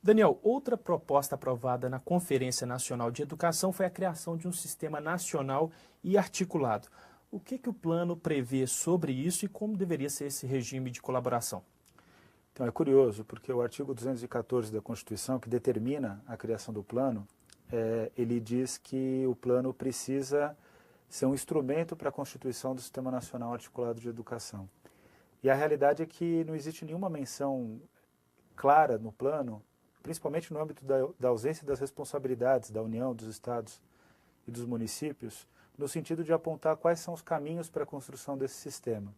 Daniel, outra proposta aprovada na Conferência Nacional de Educação foi a criação de um sistema nacional e articulado. O que o plano prevê sobre isso e como deveria ser esse regime de colaboração? Então é curioso, porque o artigo 214 da Constituição, que determina a criação do plano, ele diz que o plano precisa ser um instrumento para a constituição do Sistema Nacional Articulado de Educação. E a realidade é que não existe nenhuma menção clara no plano, principalmente no âmbito da ausência das responsabilidades da União, dos Estados e dos municípios, no sentido de apontar quais são os caminhos para a construção desse sistema.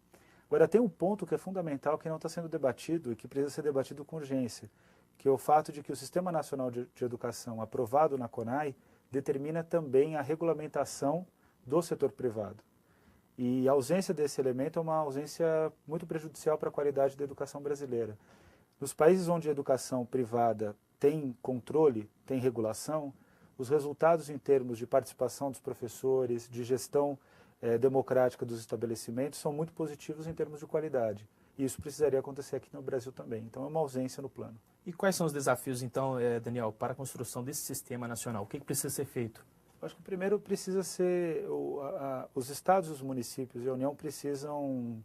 Agora, tem um ponto que é fundamental que não está sendo debatido e que precisa ser debatido com urgência, que é o fato de que o Sistema Nacional de Educação, aprovado na CONAI, determina também a regulamentação do setor privado. E a ausência desse elemento é uma ausência muito prejudicial para a qualidade da educação brasileira. Nos países onde a educação privada tem controle, tem regulação, os resultados em termos de participação dos professores, de gestão democrática dos estabelecimentos são muito positivos em termos de qualidade. E isso precisaria acontecer aqui no Brasil também. Então é uma ausência no plano. E quais são os desafios, então, Daniel, para a construção desse sistema nacional? O que precisa ser feito? Acho que primeiro precisa ser, os estados, os municípios e a União precisam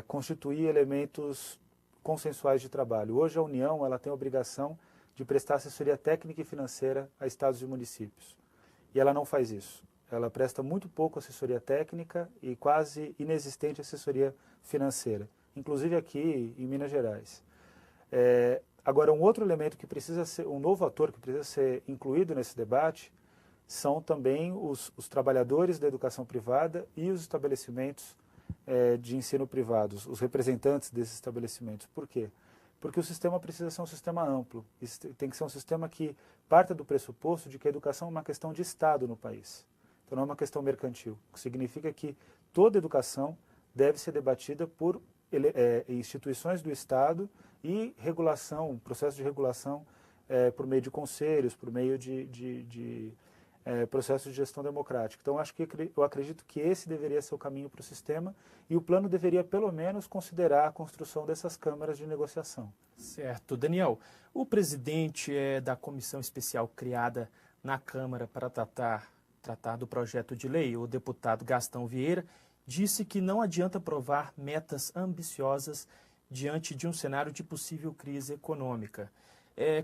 constituir elementos consensuais de trabalho. Hoje a União ela tem a obrigação de prestar assessoria técnica e financeira a estados e municípios. E ela não faz isso. Ela presta muito pouco assessoria técnica e quase inexistente assessoria financeira, inclusive aqui em Minas Gerais. Agora, um outro elemento que precisa ser, um novo ator que precisa ser incluído nesse debate são também os trabalhadores da educação privada e os estabelecimentos de ensino privados, os representantes desses estabelecimentos. Por quê? Porque o sistema precisa ser um sistema amplo, tem que ser um sistema que parta do pressuposto de que a educação é uma questão de Estado no país, então não é uma questão mercantil, o que significa que toda educação deve ser debatida por instituições do Estado e regulação, processo de regulação por meio de conselhos, por meio de processo de gestão democrática. Então, eu acredito que esse deveria ser o caminho para o sistema e o plano deveria, pelo menos, considerar a construção dessas câmaras de negociação. Certo. Daniel, o presidente da comissão especial criada na Câmara para tratar do projeto de lei, o deputado Gastão Vieira, disse que não adianta aprovar metas ambiciosas diante de um cenário de possível crise econômica.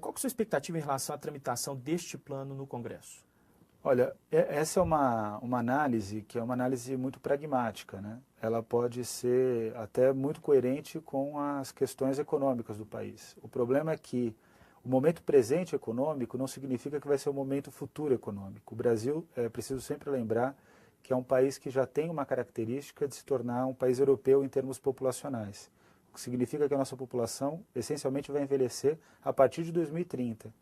Qual que é a sua expectativa em relação à tramitação deste plano no Congresso? Olha, essa é uma análise que é uma análise muito pragmática, né? Ela pode ser até muito coerente com as questões econômicas do país. O problema é que o momento presente econômico não significa que vai ser o momento futuro econômico. O Brasil, é preciso sempre lembrar que é um país que já tem uma característica de se tornar um país europeu em termos populacionais, o que significa que a nossa população essencialmente vai envelhecer a partir de 2030.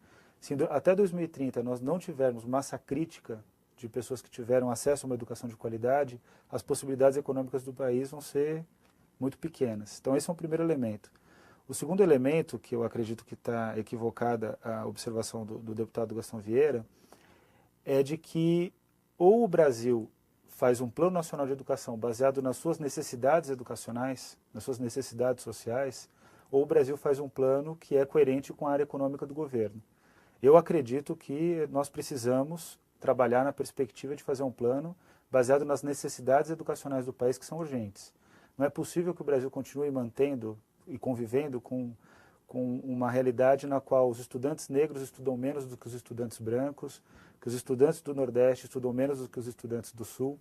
Se até 2030 nós não tivermos massa crítica de pessoas que tiveram acesso a uma educação de qualidade, as possibilidades econômicas do país vão ser muito pequenas. Então esse é um primeiro elemento. O segundo elemento, que eu acredito que está equivocada a observação do deputado Gastão Vieira, é de que ou o Brasil faz um plano nacional de educação baseado nas suas necessidades educacionais, nas suas necessidades sociais, ou o Brasil faz um plano que é coerente com a área econômica do governo. Eu acredito que nós precisamos trabalhar na perspectiva de fazer um plano baseado nas necessidades educacionais do país que são urgentes. Não é possível que o Brasil continue mantendo e convivendo com uma realidade na qual os estudantes negros estudam menos do que os estudantes brancos, que os estudantes do Nordeste estudam menos do que os estudantes do Sul.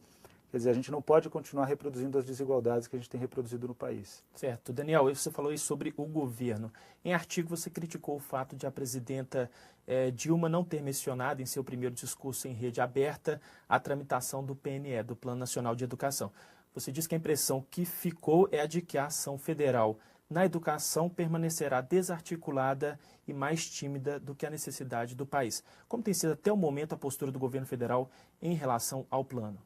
Quer dizer, a gente não pode continuar reproduzindo as desigualdades que a gente tem reproduzido no país. Certo. Daniel, você falou aí sobre o governo. Em artigo, você criticou o fato de a presidenta Dilma não ter mencionado em seu primeiro discurso em rede aberta a tramitação do PNE, do Plano Nacional de Educação. Você diz que a impressão que ficou é a de que a ação federal na educação permanecerá desarticulada e mais tímida do que a necessidade do país. Como tem sido até o momento a postura do governo federal em relação ao plano?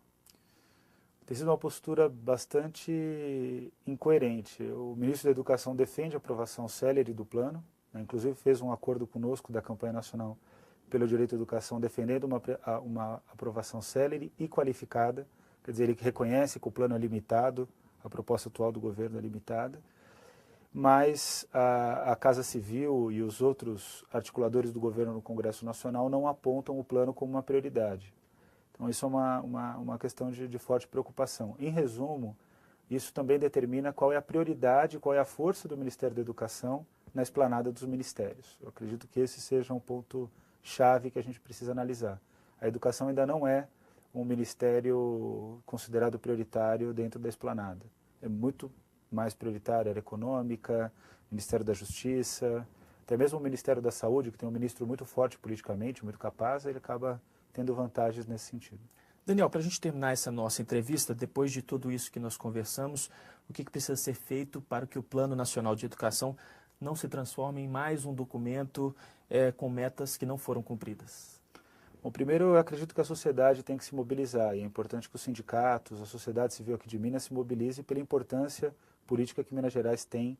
Tem sido uma postura bastante incoerente. O ministro da Educação defende a aprovação célere do plano, né? Inclusive fez um acordo conosco da campanha nacional pelo direito à educação, defendendo uma aprovação célere e qualificada. Quer dizer, ele reconhece que o plano é limitado, a proposta atual do governo é limitada. mas a Casa Civil e os outros articuladores do governo no Congresso Nacional não apontam o plano como uma prioridade. Então isso é uma questão de forte preocupação. Em resumo, isso também determina qual é a prioridade, qual é a força do Ministério da Educação na esplanada dos ministérios. Eu acredito que esse seja um ponto-chave que a gente precisa analisar. A educação ainda não é um ministério considerado prioritário dentro da esplanada. É muito mais prioritária a área econômica, Ministério da Justiça, até mesmo o Ministério da Saúde, que tem um ministro muito forte politicamente, muito capaz, ele acaba tendo vantagens nesse sentido. Daniel, para a gente terminar essa nossa entrevista, depois de tudo isso que nós conversamos, o que precisa ser feito para que o Plano Nacional de Educação não se transforme em mais um documento com metas que não foram cumpridas? Bom, primeiro, eu acredito que a sociedade tem que se mobilizar, e é importante que os sindicatos, a sociedade civil aqui de Minas se mobilize pela importância política que Minas Gerais tem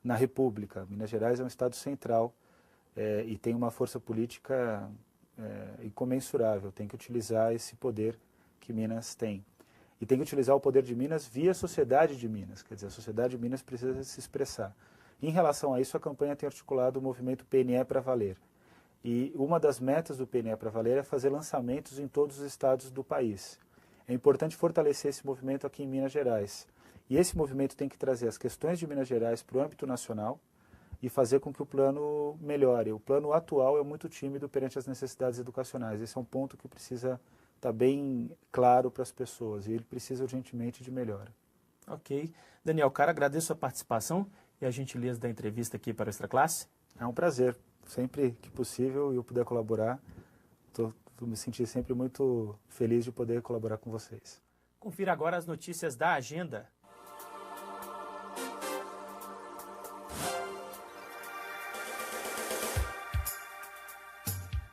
na República. Minas Gerais é um estado central e tem uma força política incomensurável, tem que utilizar esse poder que Minas tem. E tem que utilizar o poder de Minas via sociedade de Minas, quer dizer, a sociedade de Minas precisa se expressar. Em relação a isso, a campanha tem articulado o movimento PNE para Valer. E uma das metas do PNE para Valer é fazer lançamentos em todos os estados do país. É importante fortalecer esse movimento aqui em Minas Gerais. E esse movimento tem que trazer as questões de Minas Gerais para o âmbito nacional e fazer com que o plano melhore. O plano atual é muito tímido perante as necessidades educacionais. Esse é um ponto que precisa estar bem claro para as pessoas e ele precisa urgentemente de melhora. Ok. Daniel Cara, agradeço a participação e a gentileza da entrevista aqui para a Extra Classe. É um prazer. Sempre que possível eu puder colaborar, me senti sempre muito feliz de poder colaborar com vocês. Confira agora as notícias da agenda.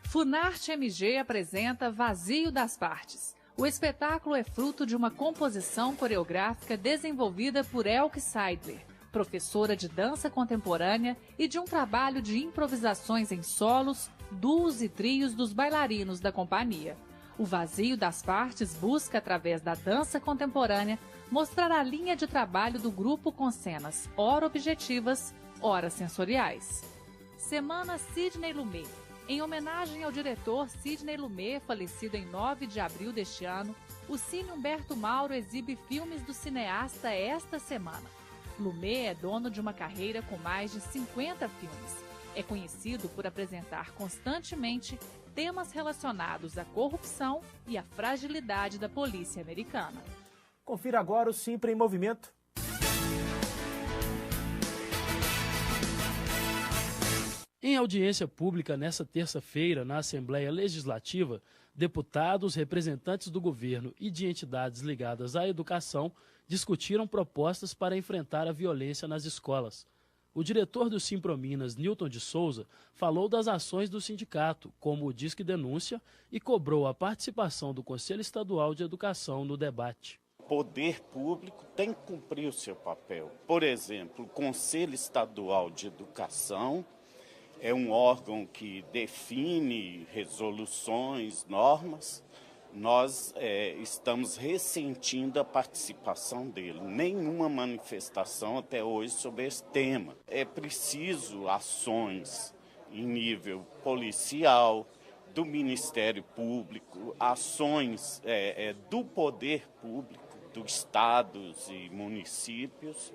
Funarte MG apresenta Vazio das Partes. O espetáculo é fruto de uma composição coreográfica desenvolvida por Elke Seidler, professora de dança contemporânea, e de um trabalho de improvisações em solos, duos e trios dos bailarinos da companhia. O Vazio das Partes busca, através da dança contemporânea, mostrar a linha de trabalho do grupo com cenas ora objetivas, ora sensoriais. Semana Sidney Lumet. Em homenagem ao diretor Sidney Lumet, falecido em 9 de abril deste ano, o Cine Humberto Mauro exibe filmes do cineasta esta semana. Lumet é dono de uma carreira com mais de 50 filmes. É conhecido por apresentar constantemente temas relacionados à corrupção e à fragilidade da polícia americana. Confira agora o Simpra em Movimento. Em audiência pública nesta terça-feira, na Assembleia Legislativa, deputados, representantes do governo e de entidades ligadas à educação discutiram propostas para enfrentar a violência nas escolas. O diretor do Simprominas, Newton de Souza, falou das ações do sindicato, como o Disque Denúncia, e cobrou a participação do Conselho Estadual de Educação no debate. O poder público tem que cumprir o seu papel. Por exemplo, o Conselho Estadual de Educação é um órgão que define resoluções, normas. Nós estamos ressentindo a participação dele. Nenhuma manifestação até hoje sobre esse tema. É preciso ações em nível policial, do Ministério Público, ações do poder público, dos estados e municípios,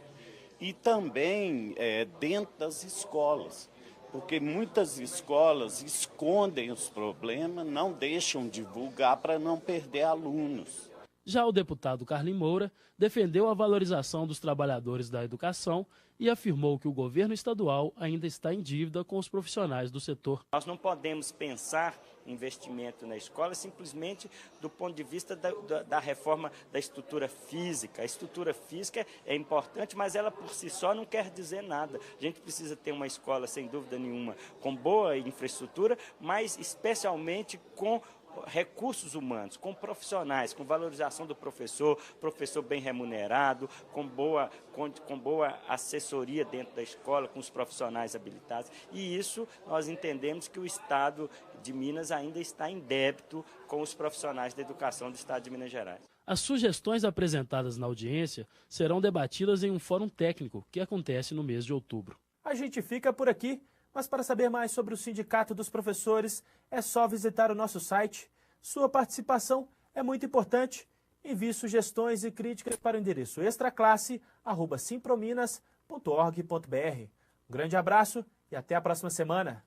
e também dentro das escolas. Porque muitas escolas escondem os problemas, não deixam divulgar para não perder alunos. Já o deputado Carlinhos Moura defendeu a valorização dos trabalhadores da educação e afirmou que o governo estadual ainda está em dívida com os profissionais do setor. Nós não podemos pensar investimento na escola simplesmente do ponto de vista da reforma da estrutura física. A estrutura física é importante, mas ela por si só não quer dizer nada. A gente precisa ter uma escola, sem dúvida nenhuma, com boa infraestrutura, mas especialmente com recursos humanos, com profissionais, com valorização do professor bem remunerado, com boa assessoria dentro da escola, com os profissionais habilitados. E isso nós entendemos que o Estado de Minas ainda está em débito com os profissionais da educação do Estado de Minas Gerais. As sugestões apresentadas na audiência serão debatidas em um fórum técnico que acontece no mês de outubro. A gente fica por aqui, mas para saber mais sobre o Sindicato dos Professores é só visitar o nosso site. Sua participação é muito importante. Envie sugestões e críticas para o endereço extraclasse@simprominas.org.br. Um grande abraço e até a próxima semana.